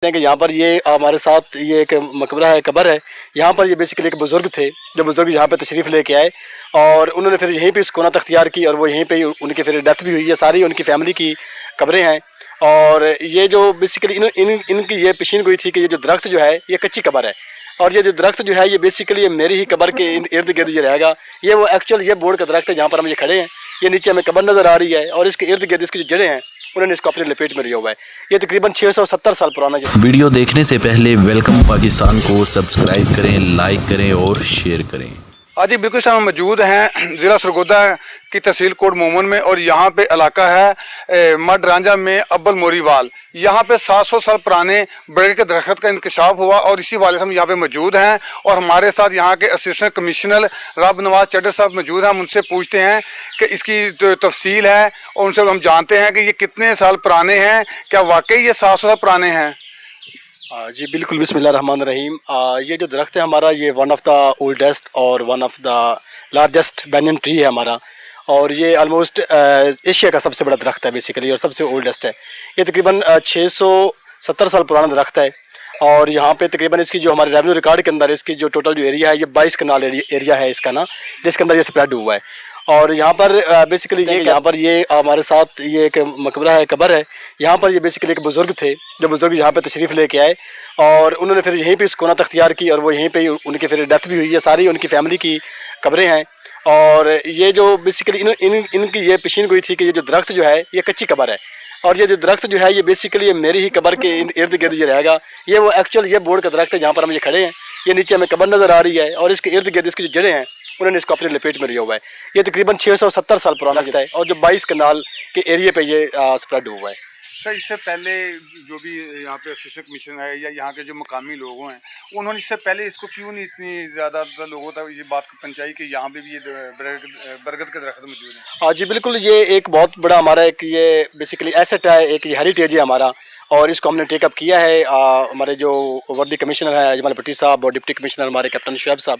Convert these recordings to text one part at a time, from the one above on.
हैं कि यहाँ पर ये हमारे साथ ये एक मकबरा है, कब्र है। यहाँ पर ये बेसिकली एक बुज़ुर्ग थे, जो बुज़ुर्ग यहाँ पे तशरीफ़ लेके आए और उन्होंने फिर यहीं पे सुकूनत अख्तियार की और वो यहीं पे उनकी फिर डेथ भी हुई है। सारी उनकी फ़ैमिली की कब्रें हैं और ये जो बेसिकली इनकी ये पेशीन गोई थी कि ये जो दरख्त जो है ये कच्ची कब्र है और ये जो दरख्त जो है ये बेसिकली मेरी ही कब्र के इर्द गिर्द ये रहेगा। ये वो एक्चुअल ये बोर्ड का दरख्त है जहाँ पर हम ये खड़े हैं। ये नीचे हमें कब्र नज़र आ रही है और इसके इर्द गिर्द इसकी जो जड़ें हैं उन्होंने इसको अपने लपेट में लिया हुआ है। ये तकरीबन 670 साल पुराना जो वीडियो देखने से पहले वेलकम पाकिस्तान को सब्सक्राइब करें, लाइक करें और शेयर करें। आज बिल्कुल हम मौजूद हैं ज़िला सरगोदा की तहसील कोट मोमन में और यहाँ पे इलाका है मड रांझा में अब्बल मोरीवाल। यहाँ पे 700 साल पुराने बड़े के दरख्त का इंकशाफ हुआ और इसी वाले से हम यहाँ पे मौजूद हैं और हमारे साथ यहाँ के असिस्टेंट कमिश्नर रब नवाज चड्ढर साहब मौजूद हैं। हम उनसे पूछते हैं कि इसकी तफसील है और उनसे हम जानते हैं कि ये कितने साल पुराने हैं, क्या वाकई ये 700 साल पुराने हैं। जी बिल्कुल, बिस्मिल्लाहिर्रहमानिर्रहीम। ये जो दरख्त है हमारा ये वन ऑफ़ द ओल्डेस्ट और one of the largest banyan tree है हमारा और ये आलमोस्ट एशिया का सबसे बड़ा दरख्त है बेसिकली और सबसे ओल्डेस्ट है। ये तकरीबन 670 साल पुराना दरख्त है और यहाँ पे तकरीबन इसकी जो हमारे रेवेन्यू रिकॉर्ड के अंदर इसकी जो टोटल जो एरिया है ये 22 कनाल एरिया है इसका ना, जिसके अंदर ये स्प्रेड हुआ है। और यहाँ पर बेसिकली यहाँ पर ये हमारे साथ ये एक मकबरा है, कब्र है। यहाँ पर ये बेसिकली एक बुज़ुर्ग थे, जो बुज़ुर्ग यहाँ पे तशरीफ़ लेके आए और उन्होंने फिर यहीं पे सुकूनत अख्तियार की और वो यहीं पे उनकी फिर डेथ भी हुई है। सारी उनकी फ़ैमिली की कब्रें हैं और ये जो बेसिकली इनकी ये पेशीन गोई थी कि ये जो दरख्त जो है ये कच्ची कब्र है और ये जो दरख्त जो है ये बेसिकली मेरी ही कब्र के इर्द गिर्द ये रहेगा। ये वो एक्चुअल ये बोर्ड का दरख्त है जहाँ पर हम ये खड़े हैं। ये नीचे हमें कब्र नज़र आ रही है और इसके इर्द गिर्द इसकी जो जड़ें हैं उन्होंने इसको अपने लपेट में लिया हुआ है। ये तकरीबन 670 साल पुराना है और जो 22 कनाल के एरिया पे ये स्प्रेड हुआ है। सर, इससे पहले जो भी यहाँ पे असिस्टेंट कमिश्नर है या यहाँ के जो मकामी लोग हैं उन्होंने इससे पहले इसको क्यों नहीं इतनी ज़्यादा लोगों तक ये बात पहुँचाई कि यहाँ पे भी ये बरगद के दरख्त मौजूद है। हाँ जी बिल्कुल, ये एक बहुत बड़ा हमारा एक ये बेसिकली एसेट है, एक हेरिटेज है हमारा और इसको हमने टेकअप किया है। हमारे जो वर्दी कमिश्नर है अजमल भट्टी साहब और डिप्टी कमिश्नर हमारे कैप्टन शुएब साहब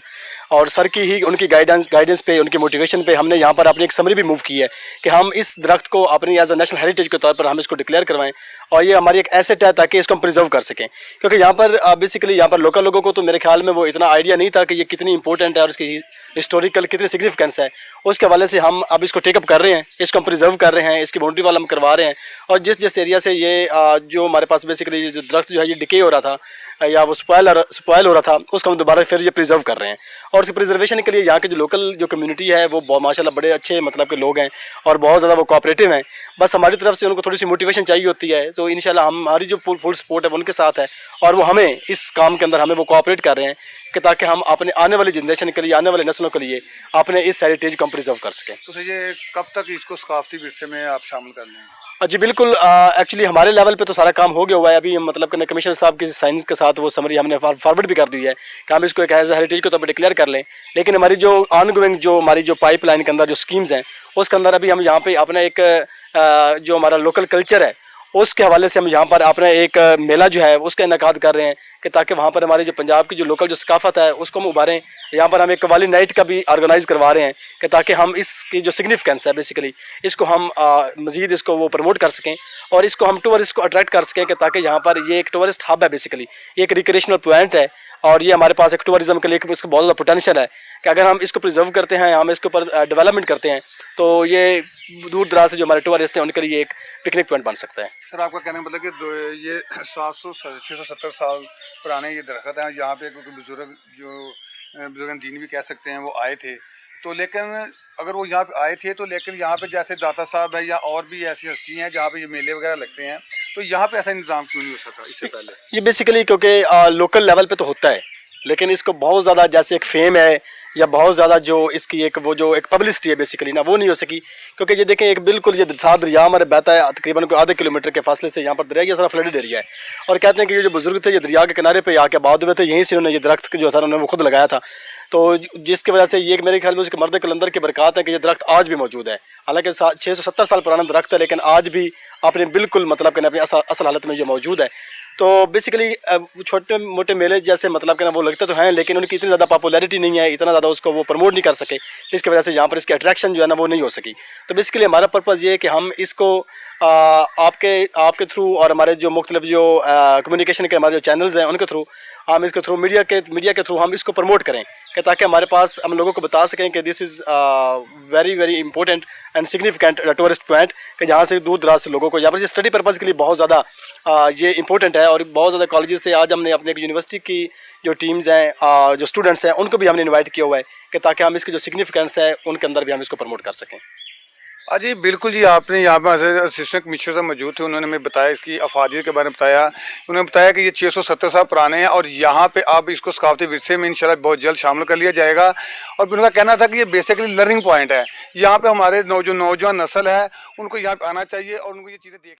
और सर की ही उनकी गाइडेंस पे, उनकी मोटिवेशन पे हमने यहाँ पर अपनी एक समरी भी मूव की है कि हम इस दरख्त को अपनी एज अ नेशनल हेरिटेज के तौर पर हम इसको डिक्लेयर करवाएं और ये हमारी एक एसेट है ताकि इसको हम प्रिजर्व कर सकें। क्योंकि यहाँ पर बेसिकली यहाँ पर लोकल लोगों को तो मेरे ख्याल में वो इतना आइडिया नहीं था कि ये कितनी इंपॉर्टेंट है और इसकी हिस्टोरिकल कितनी सिग्निफिकेंस है। उसके हवाले से हम अब इसको टेकअप कर रहे हैं, इसको हम प्रिजर्व कर रहे हैं, इसकी बाउंड्री वाल हम करवा रहे हैं और जिस एरिया से ये जो हमारे पास बेसिकली जो दरख्त जो है ये डिके हो रहा था या वो स्पॉयल हो रहा था उसको हम दोबारा फिर ये प्रिजर्व कर रहे हैं। और उसकी प्रिजर्वेशन के लिए यहाँ के जो लोकल जो कम्युनिटी है वो माशाल्लाह बड़े अच्छे मतलब के लोग हैं और बहुत ज़्यादा वो कोऑपरेटिव हैं। बस हमारी तरफ से उनको थोड़ी सी मोटिवेशन चाहिए होती है तो इंशाल्लाह हमारी जो फुल सपोर्ट है वो उनके साथ है और वो हमें इस काम के अंदर हमें वो कोऑपरेट कर रहे हैं कि ताकि हम अपने आने वाली जनरेशन के लिए, आने वाली नस्लों के लिए अपने इस हेरिटेज को हम प्रिजर्व कर सकें। तो सर, ये कब तक इसको सकाफती विरसे में आप शामिल कर लेंगे? जी बिल्कुल, एक्चुअली हमारे लेवल पे तो सारा काम हो गया हुआ है। अभी मतलब कि कमिश्नर साहब की साइंस के साथ वो समरी हमने फॉरवर्ड भी कर दी है कि हम इसको एक एज हेरिटेज के तौर पर डिक्लेयर कर लें। लेकिन हमारी जो ऑनगोइंग जो हमारी जो पाइपलाइन के अंदर जो स्कीम्स हैं उसके अंदर अभी हम यहाँ पे अपना एक जो हमारा लोकल कल्चर है उसके हवाले से हम यहाँ पर अपना एक मेला जो है उसका इनेकाद कर रहे हैं कि ताकि वहाँ पर हमारी जो पंजाब की जो लोकल जो सकाफत है उसको हम उभारें। यहाँ पर हम एक कवाली नाइट का भी ऑर्गेनाइज़ करवा रहे हैं कि ताकि हम इसकी जो सिग्निफिकेंस है बेसिकली इसको हम मज़ीद इसको वो प्रमोट कर सकें और इसको हम टूरिस्ट को अट्रैक्ट कर सकें कि ताकि यहाँ पर ये एक टूरिस्ट हब है बेसिकली, ये एक रिक्रिएशनल पॉइंट है और ये हमारे पास एक टूरिज़्म के लिए इसका बहुत ज़्यादा पोटेंशियल है कि अगर हम इसको प्रिजर्व करते हैं, हम इसके ऊपर डेवलपमेंट करते हैं तो ये दूर दराज से जो हमारे टूरिस्ट हैं उनके लिए एक पिकनिक पॉइंट बन सकता है। सर, आपका कहने का मतलब कि ये 670 साल पुराने ये दरख्त हैं। यहाँ पे क्योंकि बुजुर्ग जो बुजुर्ग दीन भी कह सकते हैं वो आए थे तो लेकिन अगर वो यहाँ पे आए थे तो लेकिन यहाँ पे जैसे दाता साहब है या और भी ऐसी हस्ती हैं जहाँ पे ये मेले वगैरह लगते हैं तो यहाँ पे ऐसा इंतजाम क्यों नहीं हो सका इससे पहले? ये बेसिकली क्योंकि लोकल लेवल पे तो होता है लेकिन इसको बहुत ज़्यादा जैसे एक फेम है या बहुत ज़्यादा जो इसकी एक वो जो एक पब्लिसिटी है बेसिकली ना वो नहीं हो सकी। क्योंकि ये देखें एक बिल्कुल ये साथ दरिया हमारे बहता है तकरीबन कोई आधे किलोमीटर के फासले से, यहाँ पर दरिया ये सारा फ्लडेड एरिया है और कहते हैं कि ये जो बुजुर्ग थे ये दरिया के किनारे पे आके आबाद हुए थे, यहीं से उन्होंने ये दरख्त जो था उन्होंने वो खुद लगाया था। तो जिसकी वजह से ये मेरे ख्याल में उसके मर्द कलंदर की बरकत है कि ये दरख्त आज भी मौजूद है। हालांकि 670 साल पुराना दरख्त है लेकिन आज भी अपने बिल्कुल मतलब कि अपनी असल हालत में ये मौजूद है। तो बेसिकली छोटे मोटे मेले जैसे मतलब कि ना वो लगते तो हैं लेकिन उनकी इतनी ज़्यादा पॉपुलैरिटी नहीं है, इतना ज़्यादा उसको वो प्रमोट नहीं कर सके जिसकी वजह से यहाँ पर इसकी अट्रैक्शन जो है ना वो नहीं हो सकी। तो बेसिकली हमारा पर्पज़ ये है कि हम इसको आपके थ्रू और हमारे जो मुख्तलिफ जो कम्युनिकेशन के हमारे जो चैनल्स हैं उनके थ्रू हम इसके थ्रू मीडिया के थ्रू हम इसको प्रमोट करें कि ताकि हमारे पास हम लोगों को बता सकें कि this is very very important and significant tourist point कि जहाँ से दूर दराज से लोगों को यहाँ पर स्टडी पर्पज़ के लिए बहुत ज़्यादा ये इंपॉर्टेंट है। और बहुत ज़्यादा कॉलेजेस से आज हमने अपने यूनिवर्सिटी की जो टीम्स हैं जो स्टूडेंट्स हैं उनको भी हमने इन्वाइट किया हुआ है कि ताकि हम इसकी जो सिग्निफिकेंस है उनके अंदर भी हम इसको प्रमोट कर सकें। जी बिल्कुल जी, आपने यहाँ पर असिस्टेंट कमिश्नर साहब मौजूद थे, उन्होंने हमें बताया इसकी अफादियत के बारे में बताया। उन्होंने बताया कि ये 670 साल पुराने हैं और यहाँ पे अब इसको सकाफती विरसे में इंशाल्लाह बहुत जल्द शामिल कर लिया जाएगा। और फिर उनका कहना था कि ये बेसिकली लर्निंग पॉइंट है, यहाँ पे हमारे जो नौजवान नस्ल है उनको यहाँ पे आना चाहिए और उनको ये चीज़ें देख